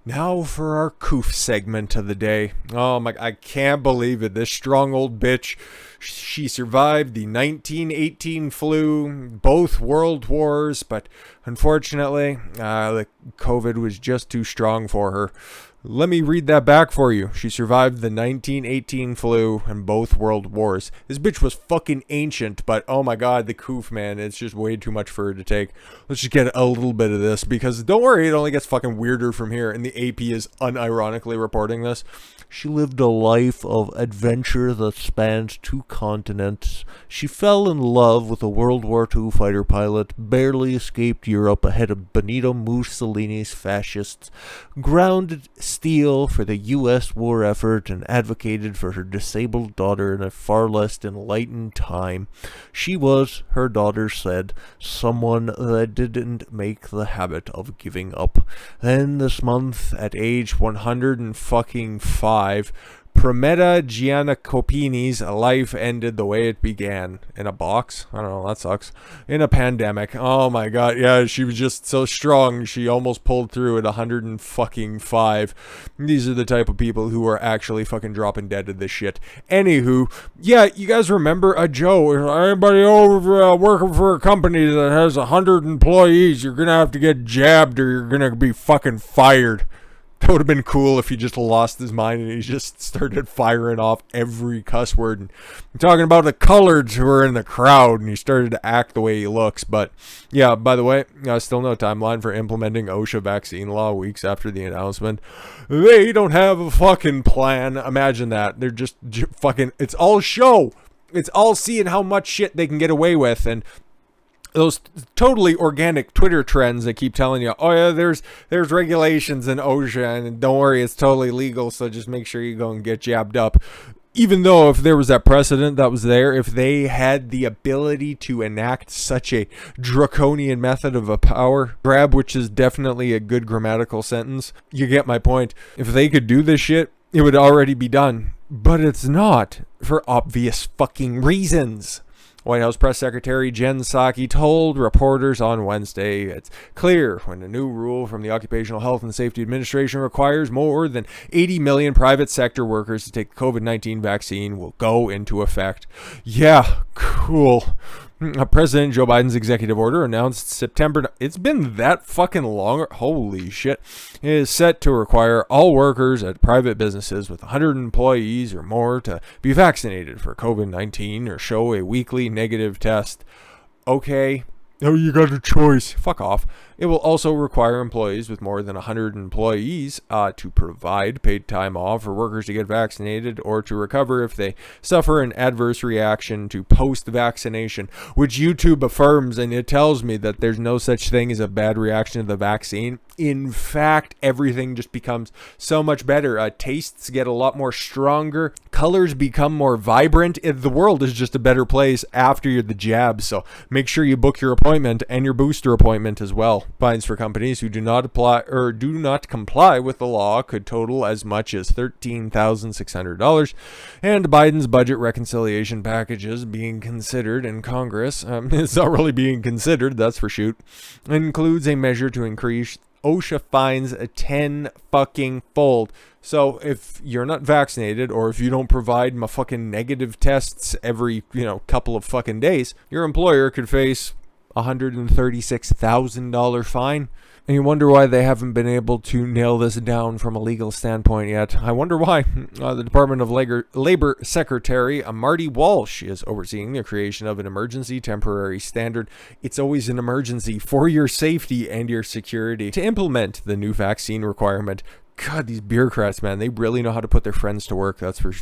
Now for our coof segment of the day. Oh my, I can't believe it. This strong old bitch, she survived the 1918 flu, both world wars, but unfortunately, the COVID was just too strong for her. Let me read that back for you. She survived the 1918 flu and both world wars. This bitch was fucking ancient, but oh my god, the coof, man, it's just way too much for her to take. Let's just get a little bit of this, because don't worry, it only gets fucking weirder from here, and the AP is unironically reporting this. She lived a life of adventure that spanned 2 continents. She fell in love with a World War II fighter pilot, barely escaped Europe ahead of Benito Mussolini's fascists, grounded steel for the U.S. war effort, and advocated for her disabled daughter in a far less enlightened time. She was, her daughter said, someone that didn't make the habit of giving up. Then this month, at age 105, Prometta Giannacopini's life ended the way it began. In a box? I don't know, that sucks. In a pandemic. Oh my god, yeah, she was just so strong, she almost pulled through at 105. These are the type of people who are actually fucking dropping dead to this shit. Anywho, yeah, you guys remember Joe? Anybody over working for a company that has 100 employees, you're gonna have to get jabbed or you're gonna be fucking fired. That would have been cool if he just lost his mind and he just started firing off every cuss word. And I'm talking about the coloreds who are in the crowd, and he started to act the way he looks. But yeah, by the way, still no timeline for implementing OSHA vaccine law weeks after the announcement. They don't have a fucking plan. Imagine that. They're just fucking, it's all show. It's all seeing how much shit they can get away with. And those totally organic Twitter trends that keep telling you, oh yeah, there's regulations in OSHA, and don't worry, it's totally legal, so just make sure you go and get jabbed up. Even though if there was that precedent that was there, if they had the ability to enact such a draconian method of a power grab, which is definitely a good grammatical sentence, you get my point. If they could do this shit, it would already be done. But it's not, for obvious fucking reasons. White House Press Secretary Jen Psaki told reporters on Wednesday it's clear when a new rule from the Occupational Health and Safety Administration requires more than 80 million private sector workers to take the COVID-19 vaccine will go into effect. Yeah, cool. President Joe Biden's executive order announced September. It's been that fucking long. Holy shit. It is set to require all workers at private businesses with 100 employees or more to be vaccinated for COVID-19 or show a weekly negative test. Okay. Oh, you got a choice. Fuck off. It will also require employees with more than 100 employees to provide paid time off for workers to get vaccinated or to recover if they suffer an adverse reaction to post-vaccination, which YouTube affirms, and it tells me that there's no such thing as a bad reaction to the vaccine. In fact, everything just becomes so much better. Tastes get a lot more stronger. Colors become more vibrant. The world is just a better place after the jab, so make sure you book your appointment and your booster appointment as well. Fines for companies who do not apply or do not comply with the law could total as much as $13,600. And Biden's budget reconciliation packages being considered in Congress, it's not really being considered, that's for shoot, includes a measure to increase OSHA fines a 10 fucking fold. So if you're not vaccinated, or if you don't provide my fucking negative tests every, couple of fucking days, your employer could face $136,000 fine. And you wonder why they haven't been able to nail this down from a legal standpoint yet. I wonder why. The Department of Labor Secretary Marty Walsh is overseeing the creation of an emergency temporary standard. It's always an emergency for your safety and your security to implement the new vaccine requirement. God, these bureaucrats, man, they really know how to put their friends to work, that's for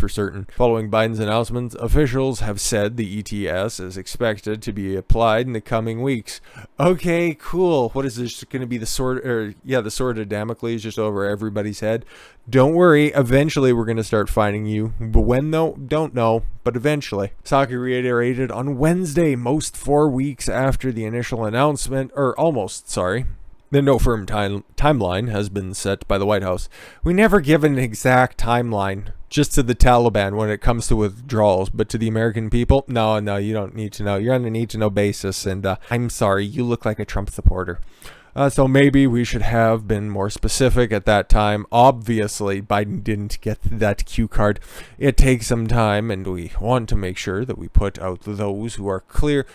certain. Following Biden's announcement, officials have said the ETS is expected to be applied in the coming weeks. Okay, cool. What is this going to be, the sword of Damocles just over everybody's head? Don't worry, eventually we're going to start finding you. But when though? Don't know, but eventually. Psaki reiterated on Wednesday, most 4 weeks after the initial announcement, or almost, sorry. Then no firm timeline has been set by the White House. We never give an exact timeline just to the Taliban when it comes to withdrawals, but to the American people, no, you don't need to know. You're on a need-to-know basis, and I'm sorry, you look like a Trump supporter. So maybe we should have been more specific at that time. Obviously, Biden didn't get that cue card. It takes some time, and we want to make sure that we put out those who are clear.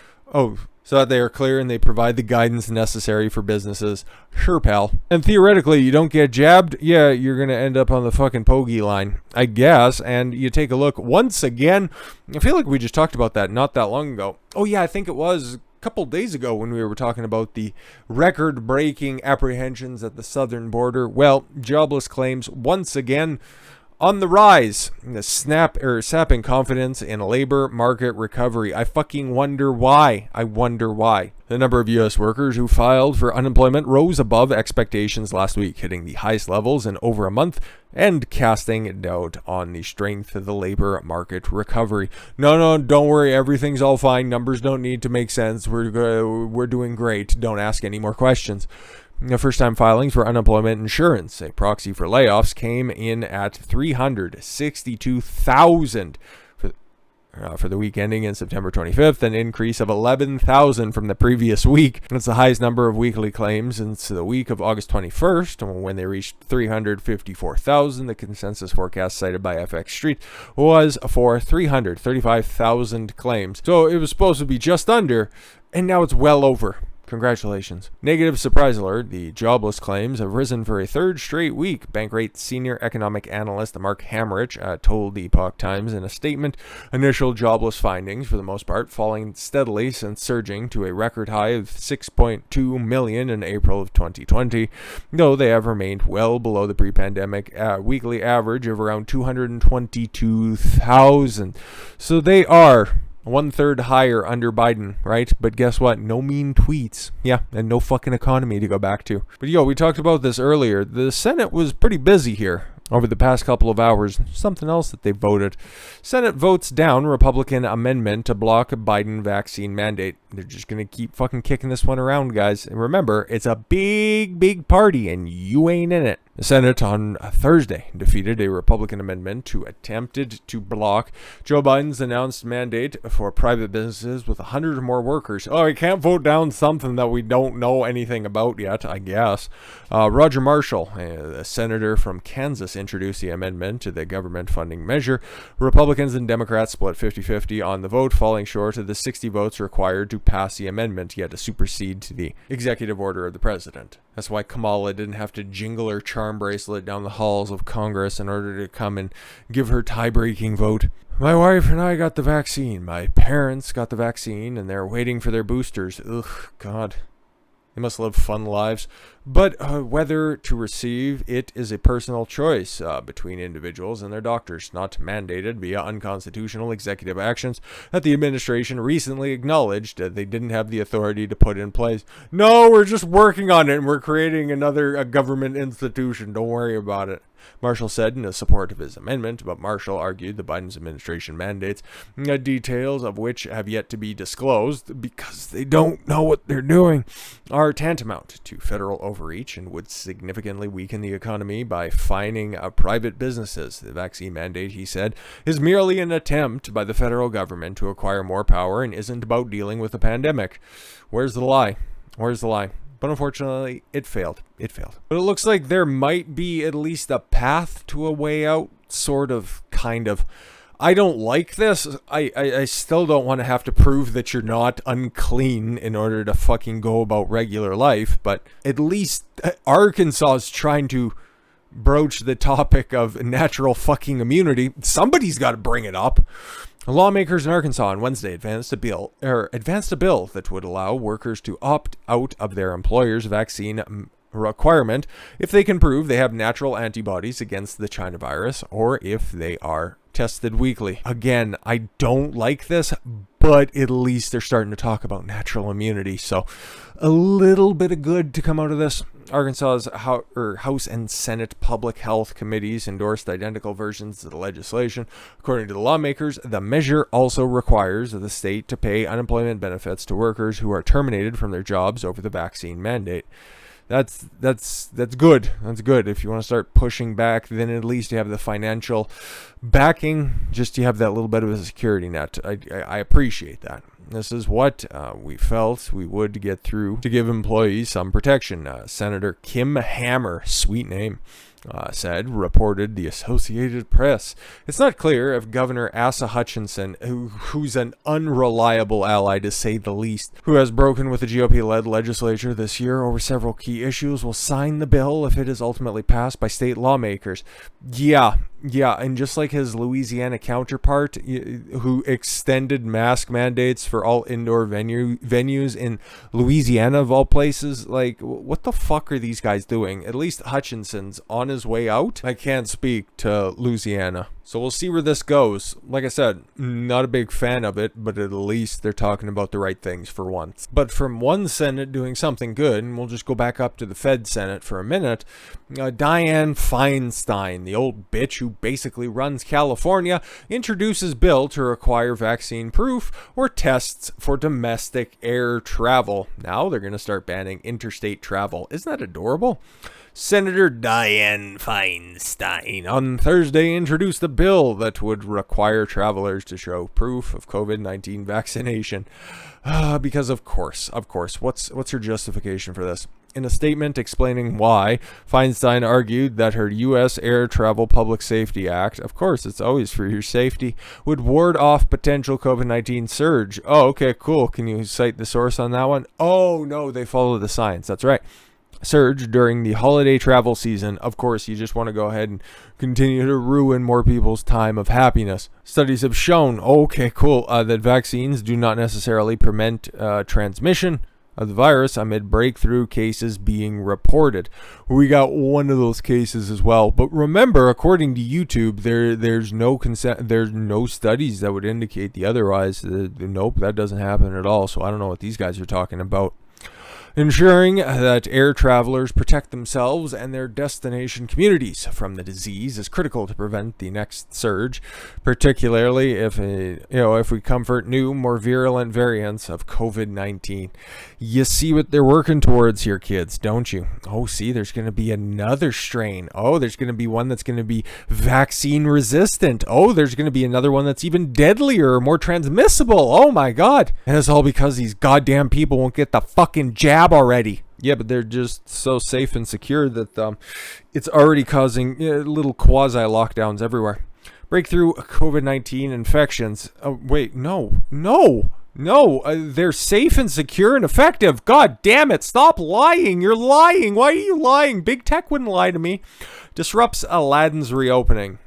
So that they are clear and they provide the guidance necessary for businesses. Sure, pal. And theoretically, you don't get jabbed, yeah, you're going to end up on the fucking pogey line, I guess. And you take a look once again. I feel like we just talked about that not that long ago. Oh, yeah, I think it was couple days ago when we were talking about the record-breaking apprehensions at the southern border. Well, jobless claims once again on the rise. The sapping confidence in labor market recovery. I fucking wonder why. The number of U.S. workers who filed for unemployment rose above expectations last week, hitting the highest levels in over a month and casting doubt on the strength of the labor market recovery. No, don't worry. Everything's all fine. Numbers don't need to make sense. We're doing great. Don't ask any more questions. The first-time filings for unemployment insurance, a proxy for layoffs, came in at 362,000 for the week ending in September 25th, an increase of 11,000 from the previous week. That's the highest number of weekly claims since the week of August 21st, when they reached 354,000. The consensus forecast cited by FX Street was for 335,000 claims. So it was supposed to be just under, and now it's well over. Congratulations. Negative surprise alert. The jobless claims have risen for a third straight week. Bankrate senior economic analyst Mark Hammerich told the Epoch Times in a statement. Initial jobless findings, for the most part, falling steadily since surging to a record high of 6.2 million in April of 2020, though they have remained well below the pre-pandemic weekly average of around 222,000. So they are 1/3 higher under Biden, right? But guess what? No mean tweets. Yeah, and no fucking economy to go back to. But we talked about this earlier. The Senate was pretty busy here over the past couple of hours. Something else that they voted. Senate votes down Republican amendment to block Biden vaccine mandate. They're just going to keep fucking kicking this one around, guys. And remember, it's a big party and you ain't in it. The Senate on Thursday defeated a Republican amendment to attempted to block Joe Biden's announced mandate for private businesses with 100 or more workers. Oh, we can't vote down something that we don't know anything about yet, I guess. Roger Marshall, a senator from Kansas, introduced the amendment to the government funding measure. Republicans and Democrats split 50-50 on the vote, falling short of the 60 votes required to pass the amendment, yet to supersede the executive order of the president. That's why Kamala didn't have to jingle her charm bracelet down the halls of Congress in order to come and give her tie-breaking vote. My wife and I got the vaccine. My parents got the vaccine, and they're waiting for their boosters. Ugh, God. They must live fun lives. But whether to receive it is a personal choice between individuals and their doctors, not mandated via unconstitutional executive actions that the administration recently acknowledged that they didn't have the authority to put in place. No, we're just working on it, and we're creating another government institution. Don't worry about it, Marshall said in support of his amendment, but Marshall argued the Biden's administration mandates, details of which have yet to be disclosed because they don't know what they're doing, are tantamount to federal overreach and would significantly weaken the economy by fining private businesses. The vaccine mandate, he said, is merely an attempt by the federal government to acquire more power and isn't about dealing with the pandemic. Where's the lie? But unfortunately, it failed. But it looks like there might be at least a path to a way out, kind of. I don't like this. I still don't want to have to prove that you're not unclean in order to fucking go about regular life, but at least Arkansas is trying to broach the topic of natural fucking immunity. Somebody's got to bring it up. Lawmakers in Arkansas on Wednesday advanced a bill that would allow workers to opt out of their employer's vaccine requirement if they can prove they have natural antibodies against the China virus or if they are tested weekly. Again, I don't like this, but at least they're starting to talk about natural immunity. So a little bit of good to come out of this. Arkansas's House and Senate Public Health Committees endorsed identical versions of the legislation. According to the lawmakers, the measure also requires the state to pay unemployment benefits to workers who are terminated from their jobs over the vaccine mandate. That's good. That's good. If you want to start pushing back, then at least you have the financial backing. Just you have that little bit of a security net. I appreciate that. This is what we felt we would get through to give employees some protection. Senator Kim Hammer, sweet name, reported the Associated Press. It's not clear if Governor Asa Hutchinson, who's an unreliable ally to say the least, who has broken with the GOP-led legislature this year over several key issues, will sign the bill if it is ultimately passed by state lawmakers. Yeah, and just like his Louisiana counterpart, who extended mask mandates for all indoor venues in Louisiana of all places, like, what the fuck are these guys doing? At least Hutchinson's on his way out. I can't speak to Louisiana, so we'll see where this goes. Like I said, not a big fan of it, but at least they're talking about the right things for once. But from one Senate doing something good, and we'll just go back up to the Fed Senate for a minute, Dianne Feinstein, the old bitch who basically runs California, introduces bill to require vaccine proof or tests for domestic air travel. Now they're going to start banning interstate travel. Isn't that adorable? Senator Dianne Feinstein on Thursday introduced a bill that would require travelers to show proof of COVID-19 vaccination. Because of course, what's her justification for this? In a statement explaining why, Feinstein argued that her U.S. Air Travel Public Safety Act, of course, it's always for your safety, would ward off potential COVID-19 surge. Oh, okay, cool. Can you cite the source on that one? Oh, no, they follow the science. That's right. Surge during the holiday travel season. Of course, you just want to go ahead and continue to ruin more people's time of happiness. Studies have shown, okay, cool, that vaccines do not necessarily prevent transmission of the virus amid breakthrough cases being reported. We got one of those cases as well. But remember, according to YouTube, there's no studies that would indicate the otherwise. Nope, that doesn't happen at all. So I don't know what these guys are talking about. Ensuring that air travelers protect themselves and their destination communities from the disease is critical to prevent the next surge, particularly if we comfort new, more virulent variants of COVID-19. You see what they're working towards here, kids, don't you? Oh, see, there's going to be another strain. Oh, there's going to be one that's going to be vaccine resistant. Oh, there's going to be another one that's even deadlier or more transmissible. Oh my God. And it's all because these goddamn people won't get the fucking jab already. Yeah, but they're just so safe and secure that it's already causing little quasi lockdowns everywhere. Breakthrough COVID-19 infections. Oh, wait, no, they're safe and secure and effective. God damn it, stop lying. You're lying. Why are you lying? Big Tech wouldn't lie to me. Disrupts Aladdin's reopening.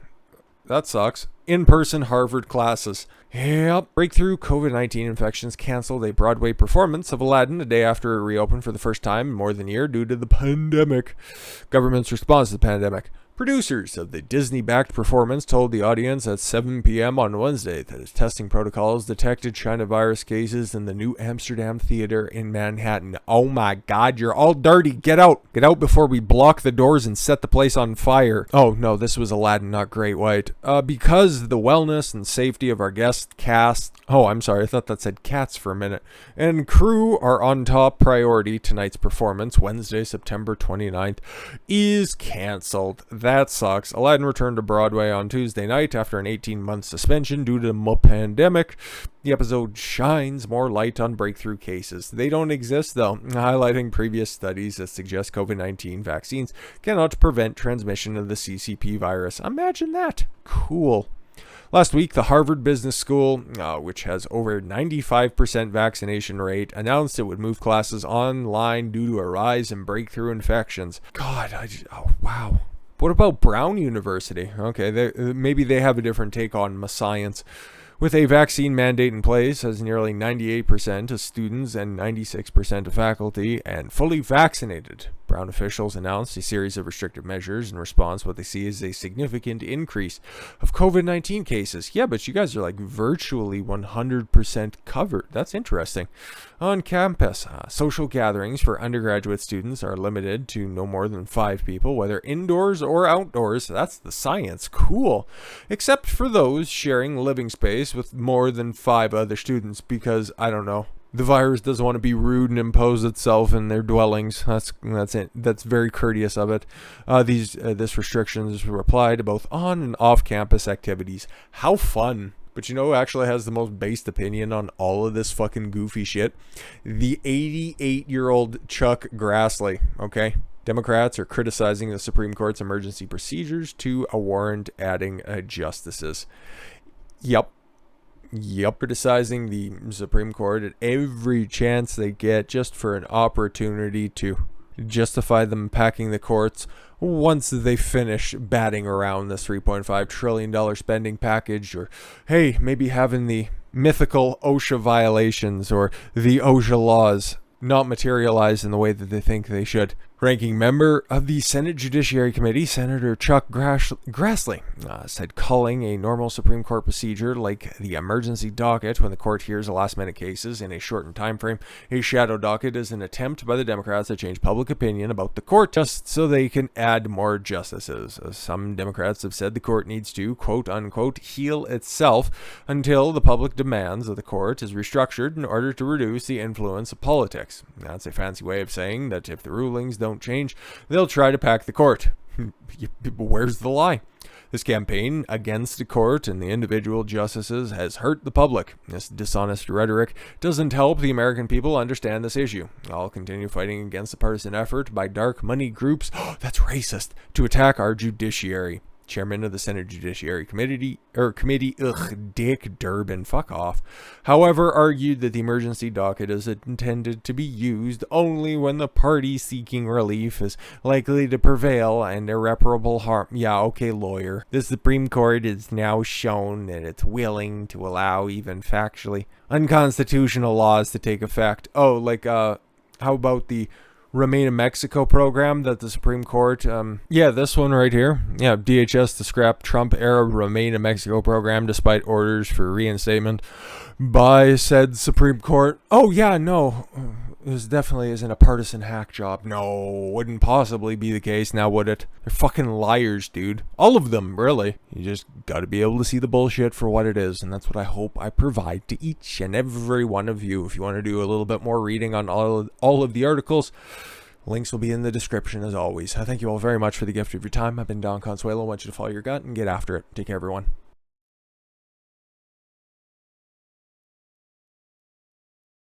That sucks. In-person Harvard classes. Yep. Breakthrough COVID-19 infections canceled a Broadway performance of Aladdin a day after it reopened for the first time in more than a year due to the pandemic. Government's response to the pandemic. Producers of the Disney-backed performance told the audience at 7 p.m. on Wednesday that its testing protocols detected China virus cases in the New Amsterdam Theater in Manhattan. Oh my God, you're all dirty. Get out. Get out before we block the doors and set the place on fire. Oh no, this was Aladdin, not Great White. Because the wellness and safety of our guest cast... Oh, I'm sorry, I thought that said cats for a minute. And crew are on top priority. Tonight's performance, Wednesday, September 29th, is canceled. That sucks. Aladdin returned to Broadway on Tuesday night after an 18-month suspension due to the pandemic. The episode shines more light on breakthrough cases. They don't exist, though, highlighting previous studies that suggest COVID-19 vaccines cannot prevent transmission of the CCP virus. Imagine that. Cool. Last week, the Harvard Business School, which has over 95% vaccination rate, announced it would move classes online due to a rise in breakthrough infections. God, wow. What about Brown University? Okay, maybe they have a different take on science. With a vaccine mandate in place, as nearly 98% of students and 96% of faculty and fully vaccinated, Brown officials announced a series of restrictive measures in response to what they see as a significant increase of COVID-19 cases. Yeah, but you guys are like virtually 100% covered. That's interesting. On campus, social gatherings for undergraduate students are limited to no more than 5 people, whether indoors or outdoors. That's the science. Cool. Except for those sharing living space with more than 5 other students because, I don't know, The virus doesn't want to be rude and impose itself in their dwellings. That's it. That's very courteous of it. This restrictions will apply to both on and off-campus activities. How fun! But you know who actually has the most based opinion on all of this fucking goofy shit? The 88-year-old Chuck Grassley. Okay. Democrats are criticizing the Supreme Court's emergency procedures to a warrant adding justices. Yep. Criticizing the Supreme Court at every chance they get just for an opportunity to justify them packing the courts once they finish batting around this $3.5 trillion spending package, or hey, maybe having the mythical OSHA violations or the OSHA laws not materialize in the way that they think they should. Ranking member of the Senate Judiciary Committee, Senator Chuck Grassley, said calling a normal Supreme Court procedure like the emergency docket when the court hears last-minute cases in a shortened time frame a shadow docket is an attempt by the Democrats to change public opinion about the court just so they can add more justices. Some Democrats have said the court needs to, quote-unquote, heal itself until the public demands of the court is restructured in order to reduce the influence of politics. That's a fancy way of saying that if the rulings don't change, they'll try to pack the court. Where's the lie? This campaign against the court and the individual justices has hurt the public. This dishonest rhetoric doesn't help the American people understand this issue. I'll continue fighting against the partisan effort by dark money groups, that's racist, to attack our judiciary. Chairman of the Senate Judiciary Committee, Dick Durbin, fuck off, however, argued that the emergency docket is intended to be used only when the party seeking relief is likely to prevail and irreparable harm. Yeah, okay, lawyer. The Supreme Court has now shown that it's willing to allow even factually unconstitutional laws to take effect. Oh, like, how about the Remain in Mexico program that the Supreme Court, this one right here. Yeah, DHS to scrap Trump-era Remain in Mexico program despite orders for reinstatement by said Supreme Court. Oh, yeah, no, this definitely isn't a partisan hack job. No, wouldn't possibly be the case, now would it? They're fucking liars, dude. All of them, really. You just gotta be able to see the bullshit for what it is, and that's what I hope I provide to each and every one of you. If you want to do a little bit more reading on all of the articles, links will be in the description as always. I thank you all very much for the gift of your time. I've been Don Consuelo. I want you to follow your gut and get after it. Take care, everyone.